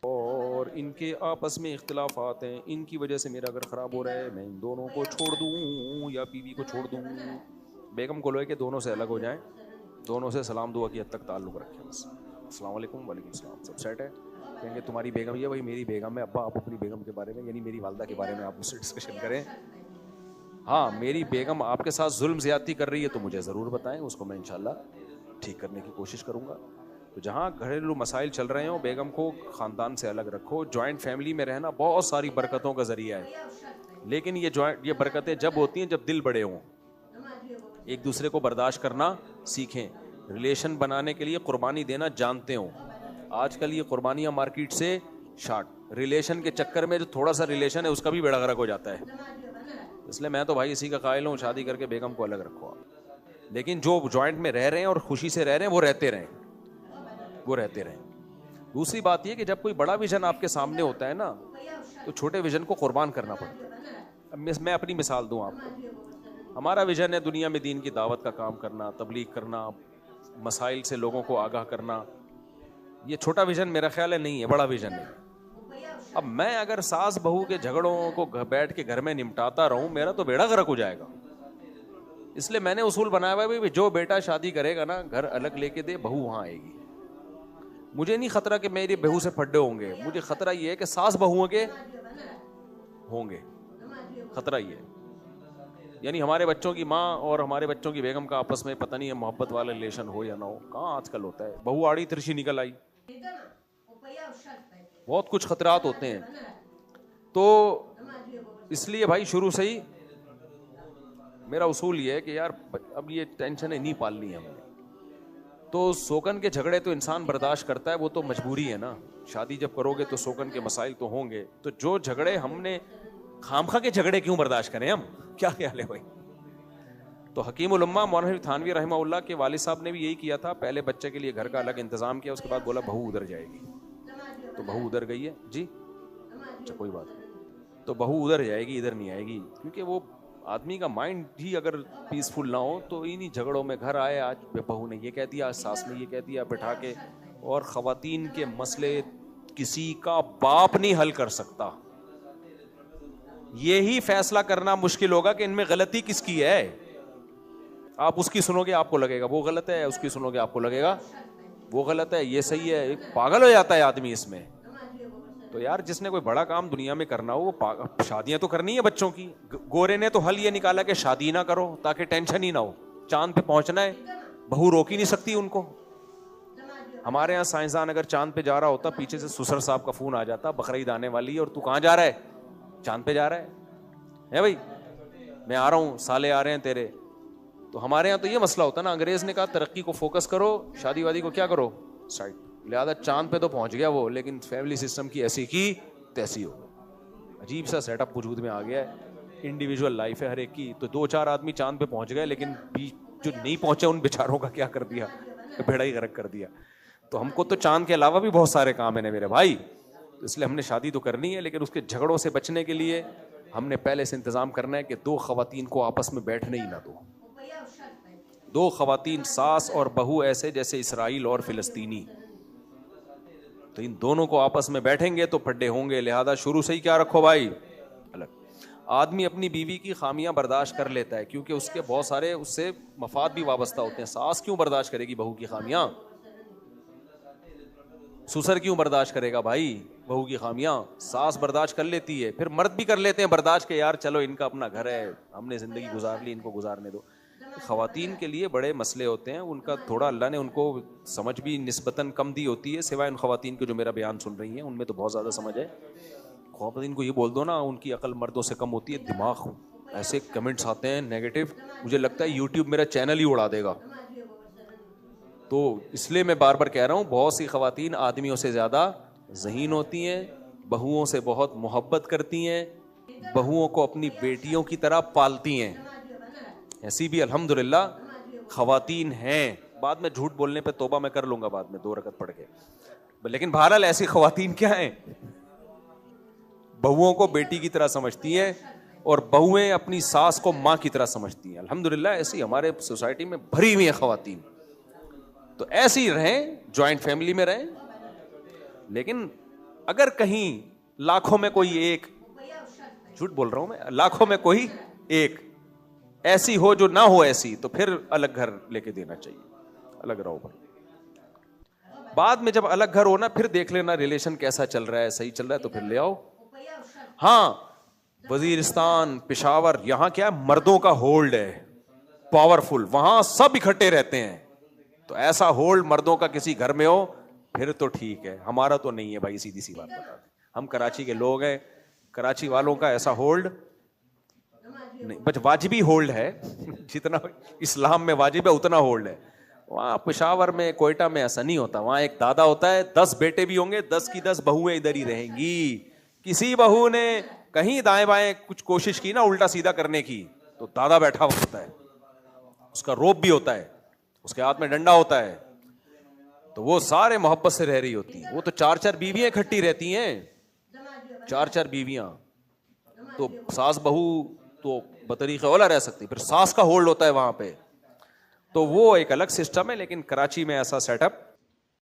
اور ان کے آپس میں اختلافات ہیں, ان کی وجہ سے میرا گھر خراب ہو رہا ہے, میں ان دونوں کو چھوڑ دوں یا بیوی کو چھوڑ دوں. بیگم کو لوے کہ دونوں سے الگ ہو جائیں, دونوں سے سلام دعا کی حد تک تعلق رکھیں بس. السلام علیکم, وعلیکم السلام, سب سیٹ ہے. کہیں گے تمہاری بیگم یہ, بھائی میری بیگم ہے, ابا آپ اپنی بیگم کے بارے میں یعنی میری والدہ کے بارے میں آپ مجھ سے ڈسکشن کریں. ہاں میری بیگم آپ کے ساتھ ظلم زیادتی کر رہی ہے تو مجھے ضرور بتائیں, اس کو میں انشاءاللہ ٹھیک کرنے کی کوشش کروں گا. تو جہاں گھریلو مسائل چل رہے ہوں بیگم کو خاندان سے الگ رکھو. جوائنٹ فیملی میں رہنا بہت ساری برکتوں کا ذریعہ ہے, لیکن یہ برکتیں جب ہوتی ہیں جب دل بڑے ہوں, ایک دوسرے کو برداشت کرنا سیکھیں, ریلیشن بنانے کے لیے قربانی دینا جانتے ہوں. آج کل یہ قربانیاں مارکیٹ سے شارٹ, ریلیشن کے چکر میں جو تھوڑا سا ریلیشن ہے اس کا بھی بیڑا غرق ہو جاتا ہے. اس لیے میں تو بھائی اسی کا قائل ہوں, شادی کر کے بیگم کو الگ رکھو آپ, لیکن جو جوائنٹ میں رہ رہے ہیں اور خوشی سے رہ رہے ہیں وہ رہتے رہیں, وہ رہتے رہیں. دوسری بات یہ کہ جب کوئی بڑا ویژن آپ کے سامنے ہوتا ہے نا تو چھوٹے ویژن کو قربان کرنا پڑتا ہے. اب میں اپنی مثال دوں آپ کو, ہمارا ویژن ہے دنیا میں دین کی دعوت کا کام کرنا, تبلیغ کرنا, مسائل سے لوگوں کو آگاہ کرنا. یہ چھوٹا ویژن میرا خیال ہے نہیں ہے, بڑا ویژن ہے. اب میں اگر ساس بہو کے جھگڑوں کو بیٹھ کے گھر میں نمٹاتا رہوں میرا تو بیڑا غرق ہو جائے گا. اس لیے میں نے اصول بنایا ہوا ہے جو بیٹا شادی کرے گا نا گھر الگ لے کے دے, بہو وہاں آئے گی. مجھے نہیں خطرہ کہ میری بہو سے پھڈے ہوں گے, مجھے خطرہ یہ ہے کہ ساس بہوؤں کے ہوں گے. خطرہ یہ ہے یعنی ہمارے بچوں کی ماں اور ہمارے بچوں کی بیگم کا آپس میں پتہ نہیں ہے محبت والا ریلیشن ہو یا نہ ہو. کہاں آج کل ہوتا ہے, بہو آڑی ترشی نکل آئی, بہت کچھ خطرات ہوتے ہیں. تو اس لیے بھائی شروع سے ہی میرا اصول یہ ہے کہ یار اب یہ ٹینشنیں نہیں پالنی ہے ہم نے. تو سوکن کے جھگڑے تو انسان برداشت کرتا ہے, وہ تو مجبوری ہے نا. شادی جب کرو گے تو سوکن کے مسائل تو ہوں گے, تو جو جھگڑے ہم نے خامخواہ کے جھگڑے کیوں برداشت کریں ہم, کیا خیال ہے بھائی. تو حکیم الامہ مولانا تھانوی رحمہ اللہ کے والد صاحب نے بھی یہی کیا تھا, پہلے بچے کے لیے گھر کا الگ انتظام کیا, اس کے بعد بولا بہو ادھر جائے گی. تو بہو ادھر گئی ہے جی, اچھا کوئی بات نہیں, تو بہو ادھر جائے گی ادھر نہیں آئے گی. کیونکہ وہ آدمی کا مائنڈ ہی اگر پیسفل نہ ہو تو انہی جھگڑوں میں گھر آئے, آج بہو نے یہ کہہ دیا, آج ساس نے یہ کہہ دیا, بٹھا کے. اور خواتین کے مسئلے کسی کا باپ نہیں حل کر سکتا. یہی فیصلہ کرنا مشکل ہوگا کہ ان میں غلطی کس کی ہے. آپ اس کی سنو گے آپ کو لگے گا وہ غلط ہے, اس کی سنو گے آپ کو لگے گا وہ غلط ہے, یہ صحیح ہے. پاگل ہو جاتا ہے آدمی اس میں. تو یار جس نے کوئی بڑا کام دنیا میں کرنا ہو وہ شادیاں تو کرنی ہے بچوں کی. گورے نے تو حل یہ نکالا کہ شادی نہ کرو تاکہ ٹینشن ہی نہ ہو, چاند پہ پہنچنا ہے, بہو روک ہی نہیں سکتی ان کو. ہمارے یہاں سائنسدان اگر چاند پہ جا رہا ہوتا پیچھے سے سسر صاحب کا فون آ جاتا, بقرعید آنے والی ہے اور تو کہاں جا رہا ہے, چاند پہ جا رہا ہے بھائی, میں آ رہا ہوں, سالے آ رہے ہیں تیرے. تو ہمارے یہاں تو یہ مسئلہ ہوتا نا, انگریز نے کہا ترقی کو فوکس کرو, شادی وادی کو کیا کرو سائڈ. لہٰذا چاند پہ تو پہنچ گیا وہ, لیکن فیملی سسٹم کی ایسی کی تیسی ہو. عجیب سا سیٹ اپ وجود میں آ گیا ہے, انڈیویجول لائف ہے ہر ایک کی. تو 2-4 آدمی چاند پہ پہنچ گئے, لیکن جو نہیں پہنچے ان بیچاروں کا کیا کر دیا, بھیڑا ہی غرق کر دیا. تو ہم کو تو چاند کے علاوہ بھی بہت سارے کام ہیں میرے بھائی. تو اس لیے ہم نے شادی تو کرنی ہے, لیکن اس کے جھگڑوں سے بچنے کے لیے ہم نے پہلے سے انتظام کرنا ہے کہ 2 خواتین کو آپس میں بیٹھنے ہی نہ دو. 2 خواتین ساس اور بہو ایسے جیسے اسرائیل اور فلسطینی, تو ان دونوں کو آپس میں بیٹھیں گے تو پھڈے ہوں گے. لہذا شروع سے ہی کیا رکھو بھائی الگ. آدمی اپنی بیوی کی خامیاں برداشت کر لیتا ہے کیونکہ اس کے بہت سارے اس سے مفاد بھی وابستہ ہوتے ہیں. ساس کیوں برداشت کرے گی بہو کی خامیاں, سسر کیوں برداشت کرے گا بھائی بہو کی خامیاں. ساس برداشت کر لیتی ہے, پھر مرد بھی کر لیتے ہیں برداشت کے, یار چلو ان کا اپنا گھر ہے, ہم نے زندگی گزار لی, ان کو گزارنے دو. خواتین کے لیے بڑے مسئلے ہوتے ہیں, ان کا تھوڑا اللہ نے ان کو سمجھ بھی نسبتاً کم دی ہوتی ہے, سوائے ان خواتین کو جو میرا بیان سن رہی ہیں ان میں تو بہت زیادہ سمجھ ہے. خواتین کو یہ بول دو نا ان کی عقل مردوں سے کم ہوتی ہے, دماغ ایسے کمنٹس آتے ہیں نیگیٹو, مجھے لگتا ہے یوٹیوب میرا چینل ہی اڑا دے گا. تو اس لیے میں بار بار کہہ رہا ہوں, بہت سی خواتین آدمیوں سے زیادہ ذہین ہوتی ہیں, بہوؤں سے بہت محبت کرتی ہیں, بہوؤں کو اپنی بیٹیوں کی طرح پالتی ہیں. ایسی بھی الحمدللہ خواتین ہیں. بعد میں جھوٹ بولنے پہ توبہ میں کر لوں گا بعد میں 2 رکعت پڑھ کے, لیکن بہرحال ایسی خواتین کیا ہیں, بہوؤں کو بیٹی کی طرح سمجھتی ہیں اور بہویں اپنی ساس کو ماں کی طرح سمجھتی ہیں. الحمدللہ ایسی ہمارے سوسائٹی میں بھری ہوئی ہیں خواتین. تو ایسی رہیں, جوائنٹ فیملی میں رہیں, لیکن اگر کہیں لاکھوں میں کوئی ایک, جھوٹ بول رہا ہوں میں, لاکھوں میں کوئی ایک ایسی ہو جو نہ ہو ایسی, تو پھر الگ گھر لے کے دینا چاہیے, الگ رہو بھائی. بعد میں جب الگ گھر ہونا پھر دیکھ لینا ریلیشن کیسا چل رہا ہے, صحیح چل رہا ہے تو پھر لے آؤ. ہاں وزیرستان, پشاور, یہاں کیا ہے, مردوں کا ہولڈ ہے پاورفل, وہاں سب اکٹھے رہتے ہیں, تو ایسا ہولڈ مردوں کا کسی گھر میں ہو پھر تو ٹھیک ہے. ہمارا تو نہیں ہے بھائی, سیدھی سی بات بتا دیں, ہم کراچی کے لوگ ہیں, کراچی والوں کا ایسا ہولڈ نہیں, بس واجبی ہولڈ ہے جتنا اسلام میں واجب ہے اتنا ہولڈ ہے. وہاں پشاور میں, کوئٹہ میں ایسا نہیں ہوتا, وہاں ایک دادا ہوتا ہے, 10 بیٹے بھی ہوں گے, 10 کی 10 بہویں ادھر ہی رہیں گی. کسی بہو نے کہیں دائیں بائیں کچھ کوشش کی نا الٹا سیدھا کرنے کی, تو دادا بیٹھا ہوا ہوتا ہے, اس کا روپ بھی ہوتا ہے, اس کے ہاتھ میں ڈنڈا ہوتا ہے, تو وہ سارے محبت سے رہ رہی ہوتی ہیں. وہ تو 4 بیویاں اکٹھی رہتی ہیں, 4 بیویاں, تو ساس بہو تو بطریق اولا رہ سکتی, پھر ساس کا ہولڈ ہوتا ہے وہاں پہ, تو وہ ایک الگ سسٹم ہے. لیکن کراچی میں ایسا سیٹ اپ